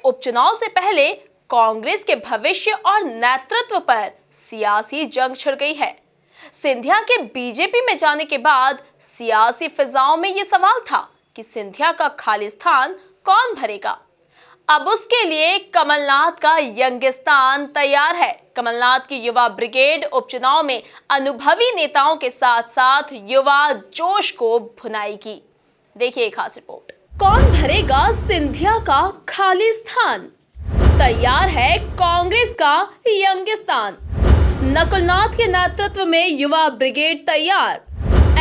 उपचुनाव से पहले कांग्रेस के भविष्य और नेतृत्व पर सियासी जंग छिड़ गई है। सिंधिया के बीजेपी में जाने के बाद सियासी फिजाओं में यह सवाल था कि सिंधिया का खाली स्थान कौन भरेगा। अब उसके लिए कमलनाथ का यंगिस्तान तैयार है। कमलनाथ की युवा ब्रिगेड उपचुनाव में अनुभवी नेताओं के साथ साथ युवा जोश को भुनाएगी। देखिए एक खास रिपोर्ट। कौन भरेगा सिंधिया का खाली स्थान? तैयार है कांग्रेस का यंगिस्तान। नकुलनाथ के नेतृत्व में युवा ब्रिगेड तैयार।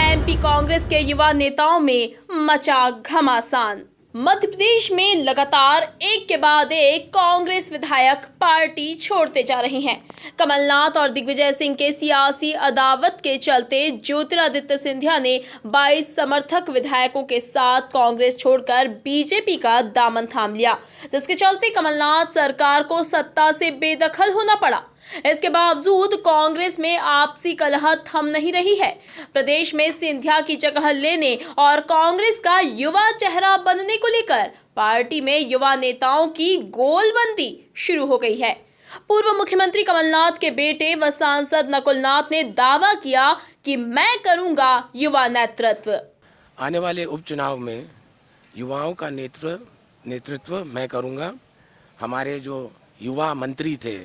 एमपी कांग्रेस के युवा नेताओं में मचा घमासान। मध्य प्रदेश में लगातार एक के बाद एक कांग्रेस विधायक पार्टी छोड़ते जा रहे हैं। कमलनाथ और दिग्विजय सिंह के सियासी अदावत के चलते ज्योतिरादित्य सिंधिया ने 22 समर्थक विधायकों के साथ कांग्रेस छोड़कर बीजेपी का दामन थाम लिया, जिसके चलते कमलनाथ सरकार को सत्ता से बेदखल होना पड़ा। इसके बावजूद कांग्रेस में आपसी कलह थम नहीं रही है। प्रदेश में सिंधिया की जगह लेने और कांग्रेस का युवा चेहरा बनने को लेकर पार्टी में युवा नेताओं की गोलबंदी शुरू हो गई है। पूर्व मुख्यमंत्री कमलनाथ के बेटे व सांसद नकुलनाथ ने दावा किया कि मैं करूंगा युवा नेतृत्व। आने वाले उपचुनाव में युवाओं का नेतृत्व मैं करूंगा। हमारे जो युवा मंत्री थे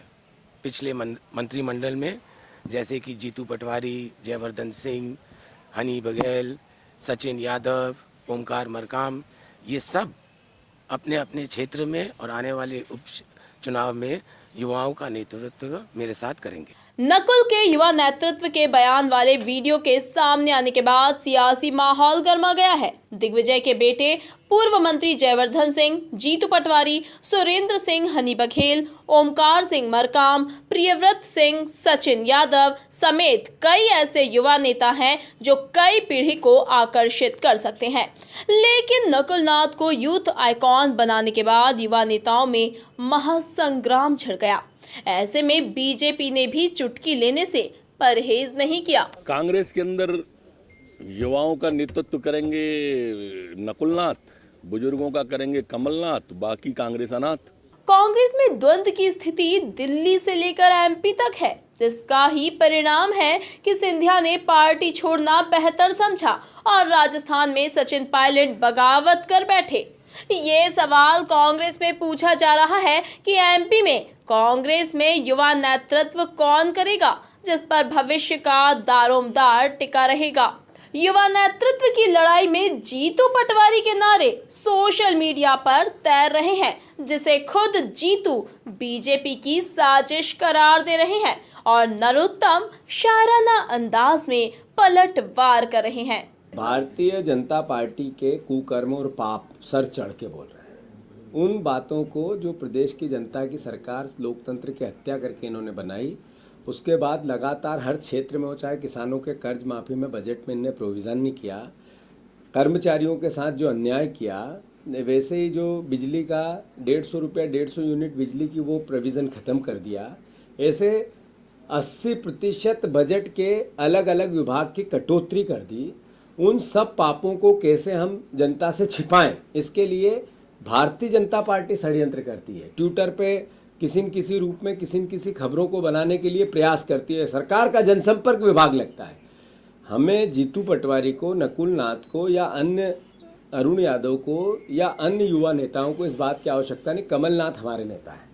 पिछले मंत्रिमंडल में, जैसे कि जीतू पटवारी, जयवर्धन सिंह, हनी बघेल, सचिन यादव, ओमकार मरकाम, ये सब अपने अपने क्षेत्र में और आने वाले उपचुनाव में युवाओं का नेतृत्व मेरे साथ करेंगे। नकुल के युवा नेतृत्व के बयान वाले वीडियो के सामने आने के बाद सियासी माहौल गर्मा गया है। दिग्विजय के बेटे पूर्व मंत्री जयवर्धन सिंह, जीतू पटवारी, सुरेंद्र सिंह, हनी बघेल, ओमकार सिंह मरकाम, प्रियव्रत सिंह, सचिन यादव समेत कई ऐसे युवा नेता हैं जो कई पीढ़ी को आकर्षित कर सकते हैं। लेकिन नकुलनाथ को यूथ आइकॉन बनाने के बाद युवा नेताओं में महासंग्राम छिड़ गया। ऐसे में बीजेपी ने भी चुटकी लेने से परहेज नहीं किया। कांग्रेस के अंदर युवाओं का नेतृत्व करेंगे नकुलनाथ, बुजुर्गों का करेंगे कमलनाथ, बाकी कांग्रेस अनाथ। कांग्रेस में द्वंद्व की स्थिति दिल्ली से लेकर एमपी तक है, जिसका ही परिणाम है कि सिंधिया ने पार्टी छोड़ना बेहतर समझा और राजस्थान में सचिन पायलट बगावत कर बैठे। ये सवाल कांग्रेस में पूछा जा रहा है कि एमपी में कांग्रेस में युवा नेतृत्व कौन करेगा, जिस पर भविष्य का दारोमदार टिका रहेगा। युवा नेतृत्व की लड़ाई में जीतू पटवारी के नारे सोशल मीडिया पर तैर रहे हैं, जिसे खुद जीतू बीजेपी की साजिश करार दे रहे हैं और नरोत्तम शायराना अंदाज में पलटवार कर रहे हैं। भारतीय जनता पार्टी के कुकर्म और पाप सर चढ़ के बोल रहे हैं। उन बातों को जो प्रदेश की जनता की सरकार लोकतंत्र की हत्या करके इन्होंने बनाई, उसके बाद लगातार हर क्षेत्र में हो, चाहे किसानों के कर्ज माफ़ी में बजट में इन्हें प्रोविज़न नहीं किया, कर्मचारियों के साथ जो अन्याय किया, वैसे ही जो बिजली का 150 रुपया 150 यूनिट बिजली की वो प्रोविज़न ख़त्म कर दिया। ऐसे 80% बजट के अलग अलग विभाग की कटौती कर दी। उन सब पापों को कैसे हम जनता से छिपाएं, इसके लिए भारतीय जनता पार्टी षड्यंत्र करती है। ट्विटर पे किसी न किसी रूप में किसी न किसी खबरों को बनाने के लिए प्रयास करती है। सरकार का जनसंपर्क विभाग लगता है। हमें जीतू पटवारी को, नकुलनाथ को या अन्य अरुण यादव को या अन्य युवा नेताओं को इस बात की आवश्यकता नहीं। कमलनाथ हमारे नेता हैं।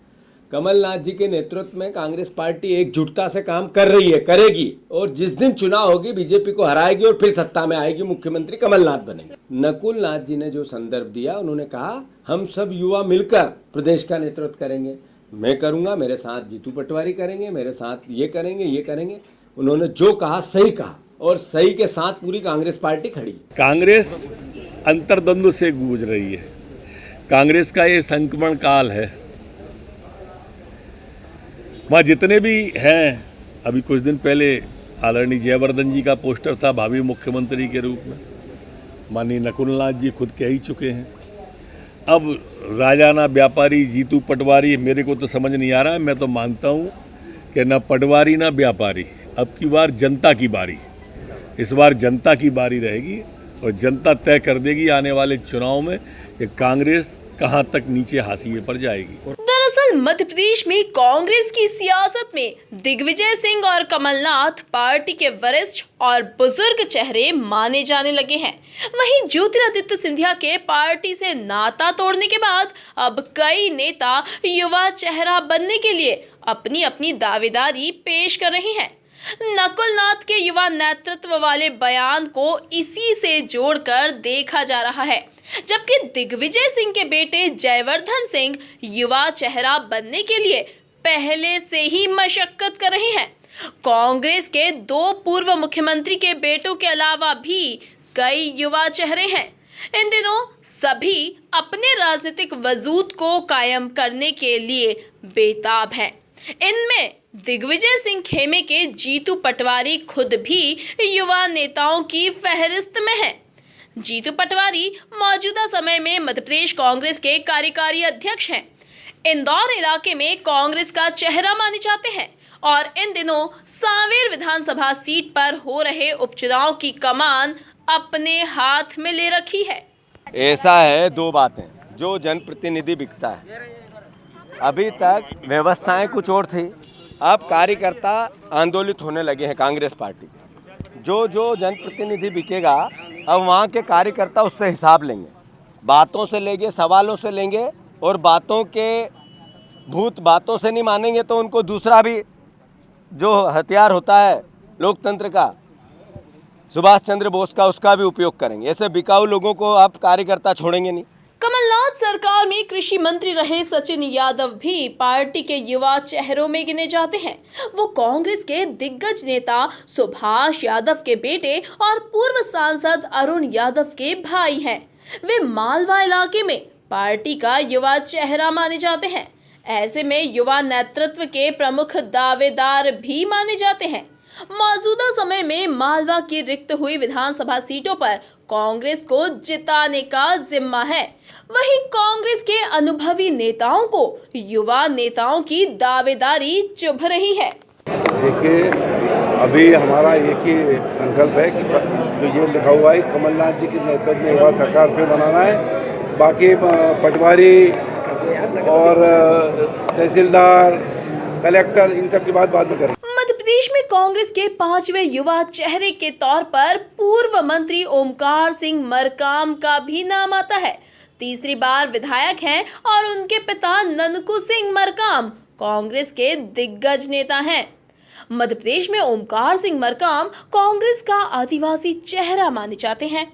कमलनाथ जी के नेतृत्व में कांग्रेस पार्टी एकजुटता से काम कर रही है, करेगी, और जिस दिन चुनाव होगी बीजेपी को हराएगी और फिर सत्ता में आएगी, मुख्यमंत्री कमलनाथ बनेंगे। नकुलनाथ जी ने जो संदर्भ दिया, उन्होंने कहा हम सब युवा मिलकर प्रदेश का नेतृत्व करेंगे। मैं करूंगा, मेरे साथ जीतू पटवारी करेंगे, मेरे साथ ये करेंगे। उन्होंने जो कहा सही कहा और सही के साथ पूरी कांग्रेस पार्टी खड़ी। कांग्रेस अंतर्द्वंद से गूंज रही है। कांग्रेस का ये संक्रमण काल है। वहाँ जितने भी हैं, अभी कुछ दिन पहले आदरणीय जयवर्धन जी का पोस्टर था भावी मुख्यमंत्री के रूप में। माननीय नकुलनाथ जी खुद कह ही चुके हैं। अब राजाना व्यापारी जीतू पटवारी, मेरे को तो समझ नहीं आ रहा है। मैं तो मानता हूँ कि न पटवारी न व्यापारी, अब की बार जनता की बारी। इस बार जनता की बारी रहेगी और जनता तय कर देगी आने वाले चुनाव में कि कांग्रेस कहाँ तक नीचे हाशिए पर जाएगी। दरअसल मध्य प्रदेश में कांग्रेस की सियासत में दिग्विजय सिंह और कमलनाथ पार्टी के वरिष्ठ और बुजुर्ग चेहरे माने जाने लगे हैं। वहीं ज्योतिरादित्य सिंधिया के पार्टी से नाता तोड़ने के बाद अब कई नेता युवा चेहरा बनने के लिए अपनी अपनी दावेदारी पेश कर रहे हैं। नकुल नाथ के युवा नेतृत्व वाले बयान को इसी से जोड़कर देखा जा रहा है, जबकि दिग्विजय सिंह के बेटे जयवर्धन सिंह युवा चेहरा बनने के लिए पहले से ही मशक्कत कर रहे हैं। कांग्रेस के 2 पूर्व मुख्यमंत्री के बेटों के अलावा भी कई युवा चेहरे हैं। इन दिनों सभी अपने राजनीतिक वजूद को कायम करने के लिए बेताब हैं। इनमें दिग्विजय सिंह खेमे के जीतू पटवारी खुद भी युवा नेताओं की फहरिस्त में हैं। जीतू पटवारी मौजूदा समय में मध्य प्रदेश कांग्रेस के कार्यकारी अध्यक्ष हैं। इंदौर इलाके में कांग्रेस का चेहरा माने जाते हैं और इन दिनों सांवेर विधानसभा सीट पर हो रहे उपचुनाव की कमान अपने हाथ में ले रखी है। ऐसा है, 2 बातें, जो जनप्रतिनिधि बिकता है। अभी तक व्यवस्थाएं कुछ और थी, अब कार्यकर्ता आंदोलित होने लगे हैं कांग्रेस पार्टी के। जो जनप्रतिनिधि बिकेगा, अब वहाँ के कार्यकर्ता उससे हिसाब लेंगे, बातों से लेंगे, सवालों से लेंगे, और बातों से नहीं मानेंगे तो उनको दूसरा भी जो हथियार होता है लोकतंत्र का, सुभाष चंद्र बोस का, उसका भी उपयोग करेंगे। ऐसे बिकाऊ लोगों को आप कार्यकर्ता छोड़ेंगे नहीं। कमलनाथ सरकार में कृषि मंत्री रहे सचिन यादव भी पार्टी के युवा चेहरों में गिने जाते हैं। वो कांग्रेस के दिग्गज नेता सुभाष यादव के बेटे और पूर्व सांसद अरुण यादव के भाई हैं। वे मालवा इलाके में पार्टी का युवा चेहरा माने जाते हैं। ऐसे में युवा नेतृत्व के प्रमुख दावेदार भी माने जाते हैं। मौजूदा समय में मालवा की रिक्त हुई विधानसभा सीटों पर कांग्रेस को जिताने का जिम्मा है। वहीं कांग्रेस के अनुभवी नेताओं को युवा नेताओं की दावेदारी चुभ रही है। देखिए, अभी हमारा एक ही संकल्प है कि जो ये लिखा हुआ है कमलनाथ जी के नेतृत्व में युवा सरकार फिर बनाना है। बाकी पटवारी और तहसीलदार, कलेक्टर, इन सब की बात बाद में करें। मध्य प्रदेश में कांग्रेस के 5वें युवा चेहरे के तौर पर पूर्व मंत्री ओमकार सिंह मरकाम का भी नाम आता है। तीसरी बार विधायक हैं और उनके पिता ननकू सिंह मरकाम कांग्रेस के दिग्गज नेता हैं। मध्य प्रदेश में ओमकार सिंह मरकाम कांग्रेस का आदिवासी चेहरा माने जाते हैं।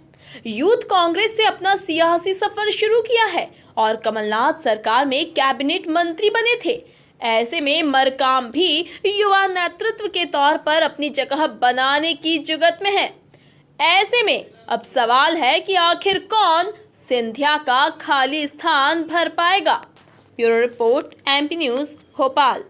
यूथ कांग्रेस से अपना सियासी सफर शुरू किया है और कमलनाथ सरकार में कैबिनेट मंत्री बने थे। ऐसे में मरकाम भी युवा नेतृत्व के तौर पर अपनी जगह बनाने की जुगत में है। ऐसे में अब सवाल है कि आखिर कौन सिंधिया का खाली स्थान भर पाएगा। Bureau report, MP news, Bhopal.